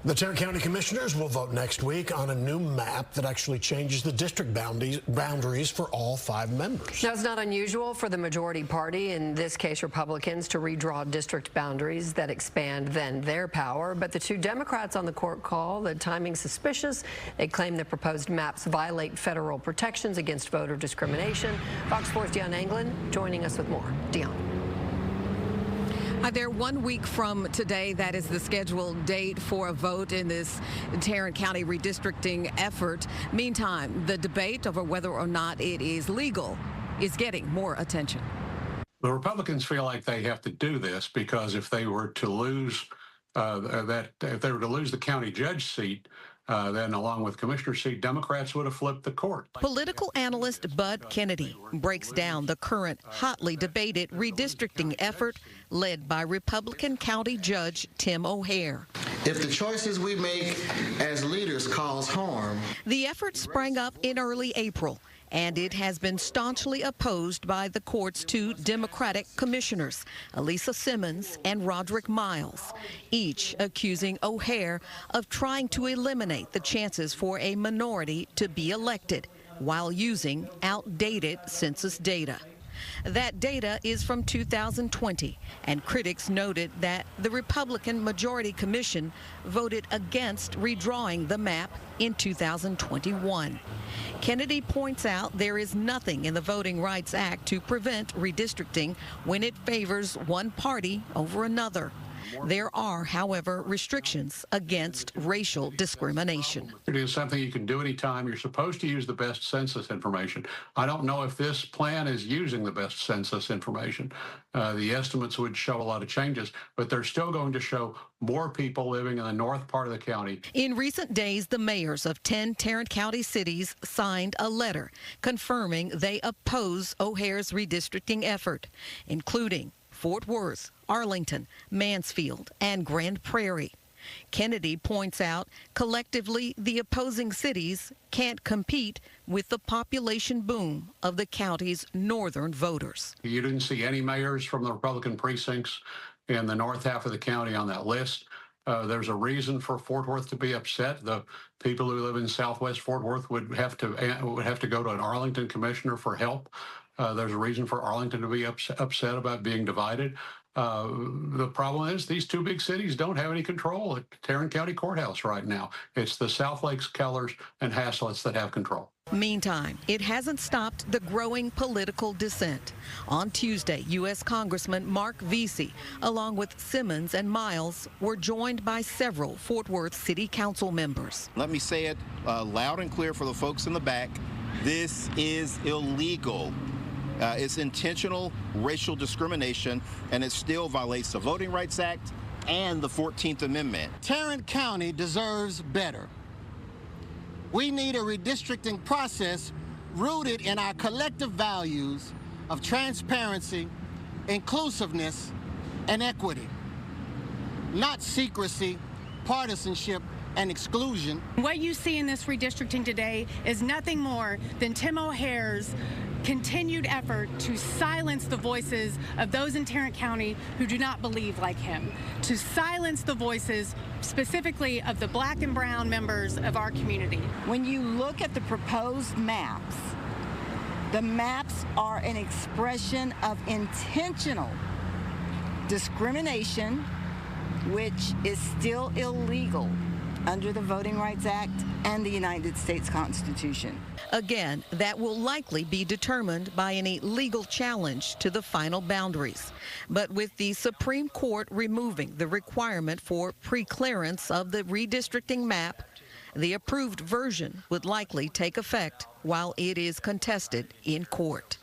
The Tarrant County Commissioners will vote next week on a new map that actually changes the district boundaries for all 5 members. Now, it's not unusual for the majority party, in this case Republicans, to redraw district boundaries that expand then their power. But the 2 Democrats on the court call the timing suspicious. They claim the proposed maps violate federal protections against voter discrimination. Fox 4's Dion Anglin joining us with more. Dion. Hi there. 1 week from today, that is the scheduled date for a vote in this Tarrant County redistricting effort. Meantime, the debate over whether or not it is legal is getting more attention. The Republicans feel like they have to do this because if they were to lose the county judge seat, then along with commissioner seat, Democrats would have flipped the court. Political analyst Bud Kennedy breaks down the current hotly debated redistricting effort led by Republican County Judge Tim O'Hare. If the choices we make as leaders cause harm. The effort sprang up in early April, and it has been staunchly opposed by the court's 2 Democratic commissioners, Elisa Simmons and Roderick Miles, each accusing O'Hare of trying to eliminate the chances for a minority to be elected while using outdated census data. That data is from 2020, and critics noted that the Republican Majority Commission voted against redrawing the map in 2021. Kennedy points out there is nothing in the Voting Rights Act to prevent redistricting when it favors one party over another. There are, however, restrictions against racial discrimination. It is something you can do anytime. You're supposed to use the best census information. I don't know if this plan is using the best census information. The estimates would show a lot of changes, but they're still going to show more people living in the north part of the county. In recent days, the mayors of 10 Tarrant County cities signed a letter confirming they oppose O'Hare's redistricting effort, including Fort Worth, Arlington, Mansfield, and Grand Prairie. Kennedy points out collectively the opposing cities can't compete with the population boom of the county's northern voters. You didn't see any mayors from the Republican precincts in the north half of the county on that list. There's a reason for Fort Worth to be upset. The people who live in southwest Fort Worth would have to go to an Arlington commissioner for help. There's a reason for Arlington to be upset about being divided. The problem is these 2 big cities don't have any control at Tarrant County Courthouse right now. It's the South Lakes, Kellers, and Haslets that have control. Meantime, it hasn't stopped the growing political dissent. On Tuesday, U.S. Congressman Mark Vesey, along with Simmons and Miles, were joined by several Fort Worth City Council members. Let me say it loud and clear for the folks in the back. This is illegal. It's intentional racial discrimination, and it still violates the Voting Rights Act and the 14th Amendment. Tarrant County deserves better. We need a redistricting process rooted in our collective values of transparency, inclusiveness, and equity, not secrecy, partisanship, and exclusion. What you see in this redistricting today is nothing more than Tim O'Hare's continued effort to silence the voices of those in Tarrant County who do not believe like him, to silence the voices specifically of the black and brown members of our community. When you look at the proposed maps, the maps are an expression of intentional discrimination, which is still illegal under the Voting Rights Act and the United States Constitution. Again, that will likely be determined by any legal challenge to the final boundaries. But with the Supreme Court removing the requirement for pre-clearance of the redistricting map, the approved version would likely take effect while it is contested in court.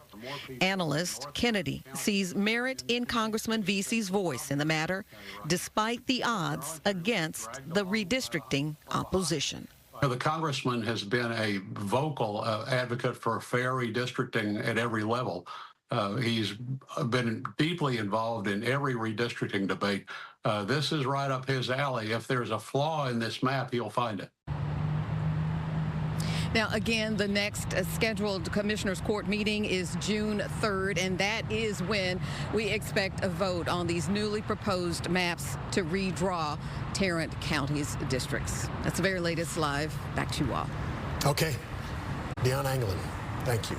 Analyst Kennedy sees merit in Congressman Vesey's voice in the matter, despite the odds against the redistricting opposition. The congressman has been a vocal advocate for fair redistricting at every level. He's been deeply involved in every redistricting debate. This is right up his alley. If there's a flaw in this map, he'll find it. Now, again, the next scheduled Commissioners Court meeting is June 3rd, and that is when we expect a vote on these newly proposed maps to redraw Tarrant County's districts. That's the very latest live. Back to you all. Okay. Deanna Anglin, thank you.